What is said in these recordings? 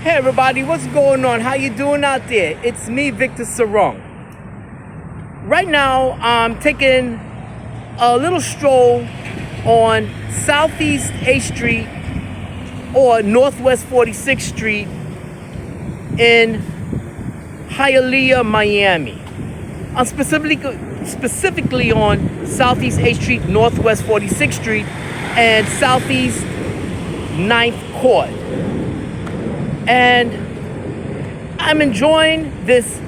Hey everybody, what's going on? How you doing out there? It's me, Victor Sarong. Right now, I'm taking a little stroll on Southeast 8th Street or Northwest 46th Street in Hialeah, Miami. I'm specifically on Southeast 8th Street, Northwest 46th Street, and Southeast 9th Court. And I'm enjoying this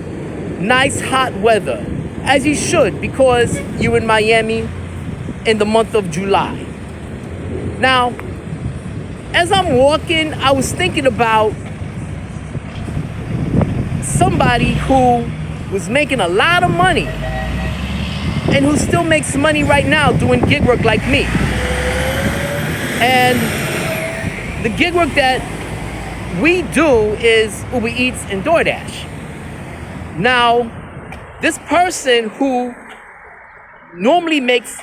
nice hot weather, as you should, because you're in Miami in the month of July. Now, as I'm walking, I was thinking about somebody who was making a lot of money and who still makes money right now doing gig work like me. And the gig work that we do is Uber Eats and DoorDash. Now, this person who normally makes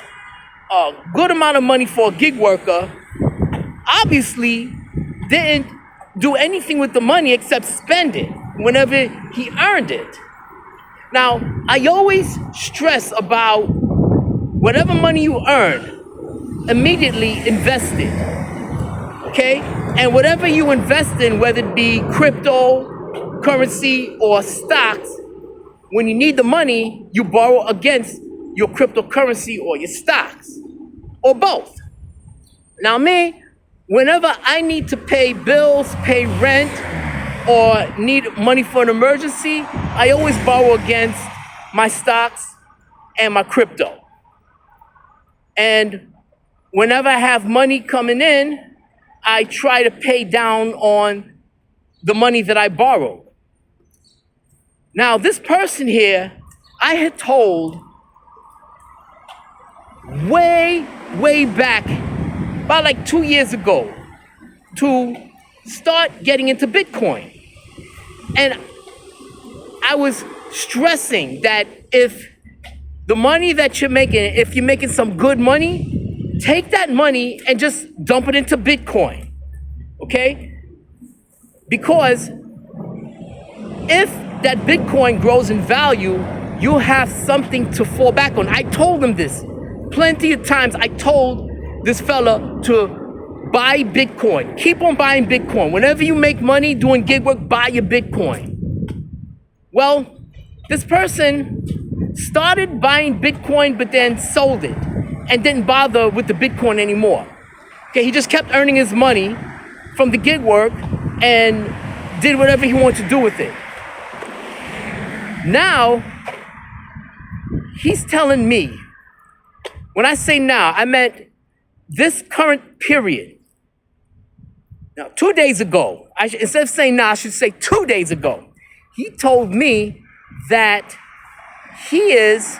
a good amount of money for a gig worker obviously didn't do anything with the money except spend it whenever he earned it. Now, I always stress about whatever money you earn, immediately invest it. Okay? And whatever you invest in, whether it be cryptocurrency or stocks, when you need the money, you borrow against your cryptocurrency or your stocks, or both. Now me, whenever I need to pay bills, pay rent, or need money for an emergency, I always borrow against my stocks and my crypto. And whenever I have money coming in, I try to pay down on the money that I borrowed. Now, this person here, I had told way back, about like 2 years ago, to start getting into Bitcoin. And I was stressing that if the money that you're making, if you're making some good money, take that money and just dump it into Bitcoin, okay? Because if that Bitcoin grows in value, you'll have something to fall back on. I told him this plenty of times. I told this fella to buy Bitcoin. Keep on buying Bitcoin. Whenever you make money doing gig work, buy your Bitcoin. Well, this person started buying Bitcoin, but then sold it and didn't bother with the Bitcoin anymore. Okay, he just kept earning his money from the gig work and did whatever he wanted to do with it. Now, he's telling me, when I say now, I meant this current period. Now, 2 days ago, instead of saying now, I should say 2 days ago, he told me that he is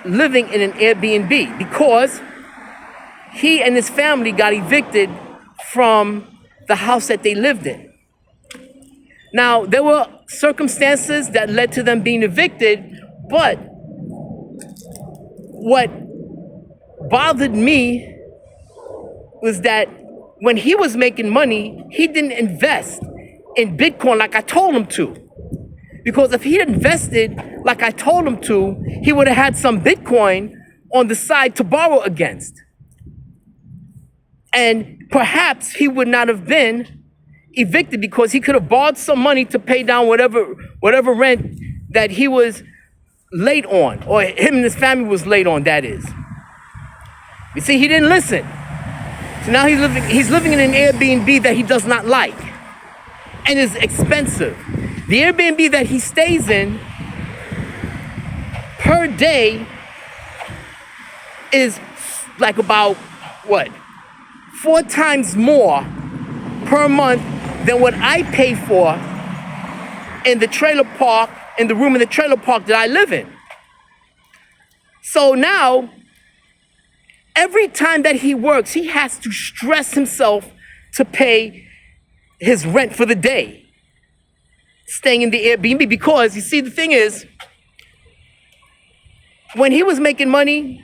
living in an Airbnb because he and his family got evicted from the house that they lived in. Now, there were circumstances that led to them being evicted, but what bothered me was that when he was making money, he didn't invest in Bitcoin like I told him to. Because if he had invested like I told him to, he would have had some Bitcoin on the side to borrow against. And perhaps he would not have been evicted because he could have borrowed some money to pay down whatever rent that he was late on, or him and his family was late on, that is. You see, he didn't listen. So now he's living in an Airbnb that he does not like and is expensive. The Airbnb that he stays in per day is like about, 4 times more per month than what I pay for in the trailer park, in the room in the trailer park that I live in. So now, every time that he works, he has to stress himself to pay his rent for the day, staying in the Airbnb. Because, you see, the thing is, when he was making money,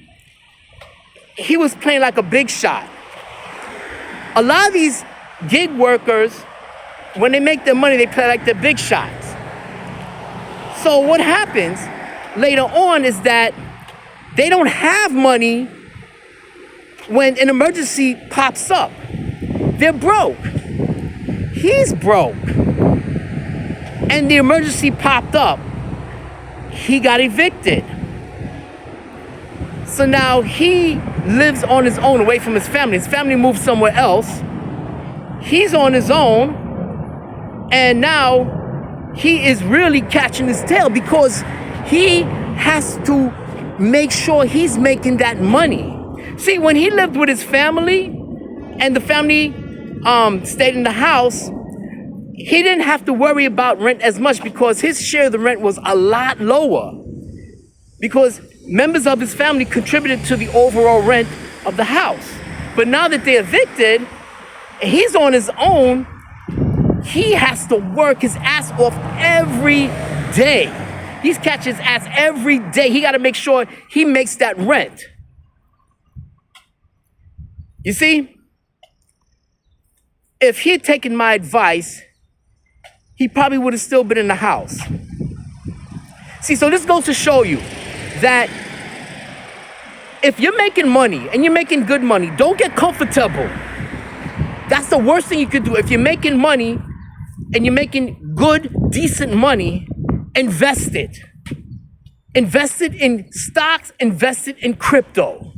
he was playing like a big shot. A lot of these gig workers when they make their money, they play like they're big shots. So what happens later on is that they don't have money when an emergency pops up. They're broke. He's broke. And the emergency popped up. He got evicted. So now he lives on his own away from his family. His family moved somewhere else. He's on his own. And now he is really catching his tail because he has to make sure he's making that money. See, when he lived with his family and the family stayed in the house, he didn't have to worry about rent as much because his share of the rent was a lot lower because members of his family contributed to the overall rent of the house. But now that they're evicted, and he's on his own, he has to work his ass off every day. He's catching his ass every day. He got to make sure he makes that rent. You see, if he had taken my advice, he probably would have still been in the house. See, so this goes to show you that if you're making money and you're making good money, don't get comfortable. That's the worst thing you could do. If you're making money and you're making good, decent money, invest it. Invest it in stocks, invest it in crypto.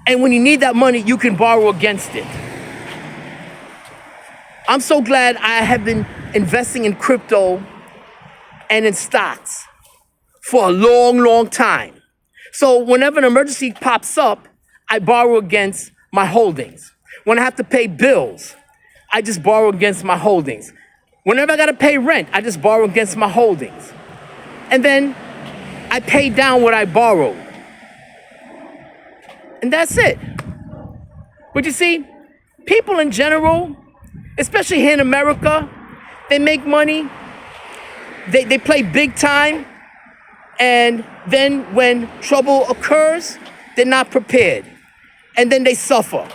And when you need that money, you can borrow against it. I'm so glad I have been investing in crypto and in stocks for a long, long time. So whenever an emergency pops up, I borrow against my holdings. When I have to pay bills, I just borrow against my holdings. Whenever I got to pay rent, I just borrow against my holdings. And then I pay down what I borrowed. And that's it. But you see, people in general, especially here in America, they make money, they play big time, and then when trouble occurs, they're not prepared. And then they suffer.